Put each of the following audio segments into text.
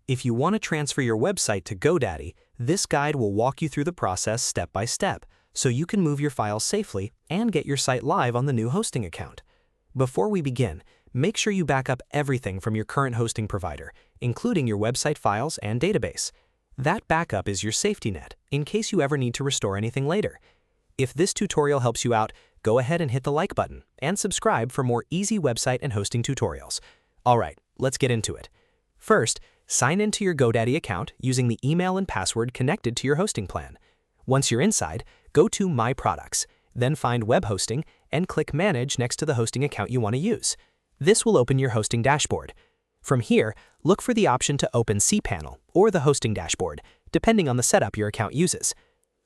If you want to transfer your website to GoDaddy, this guide will walk you through the process step by step, so you can move your files safely and get your site live on the new hosting account. Before we begin, make sure you back up everything from your current hosting provider, including your website files and database. That backup is your safety net, in case you ever need to restore anything later. If this tutorial helps you out, go ahead and hit the like button and subscribe for more easy website and hosting tutorials. Alright, let's get into it. First, sign into your GoDaddy account using the email and password connected to your hosting plan. Once you're inside, go to My Products, then find Web Hosting and click Manage next to the hosting account you want to use. This will open your hosting dashboard. From here, look for the option to open cPanel or the hosting dashboard, depending on the setup your account uses.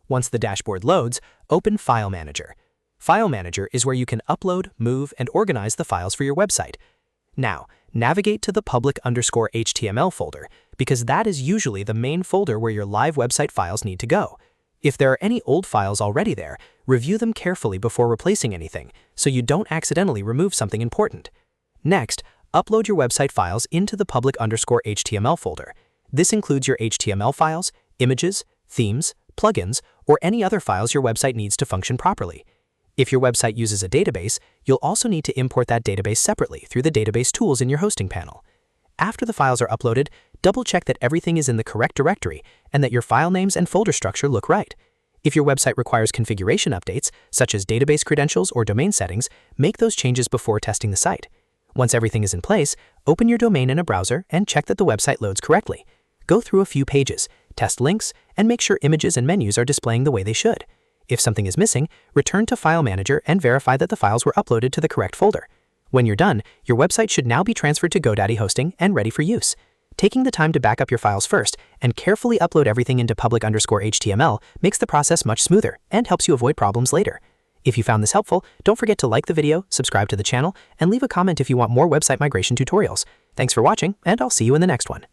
Once the dashboard loads, open File Manager. File Manager is where you can upload, move, and organize the files for your website. Now, navigate to the public_HTML folder, because that is usually the main folder where your live website files need to go. If there are any old files already there, review them carefully before replacing anything, so you don't accidentally remove something important. Next, upload your website files into the public_HTML folder. This includes your HTML files, images, themes, plugins, or any other files your website needs to function properly. If your website uses a database, you'll also need to import that database separately through the database tools in your hosting panel. After the files are uploaded, double-check that everything is in the correct directory and that your file names and folder structure look right. If your website requires configuration updates, such as database credentials or domain settings, make those changes before testing the site. Once everything is in place, open your domain in a browser and check that the website loads correctly. Go through a few pages, test links, and make sure images and menus are displaying the way they should. If something is missing, return to File Manager and verify that the files were uploaded to the correct folder. When you're done, your website should now be transferred to GoDaddy hosting and ready for use. Taking the time to back up your files first and carefully upload everything into public_HTML makes the process much smoother and helps you avoid problems later. If you found this helpful, don't forget to like the video, subscribe to the channel, and leave a comment if you want more website migration tutorials. Thanks for watching, and I'll see you in the next one.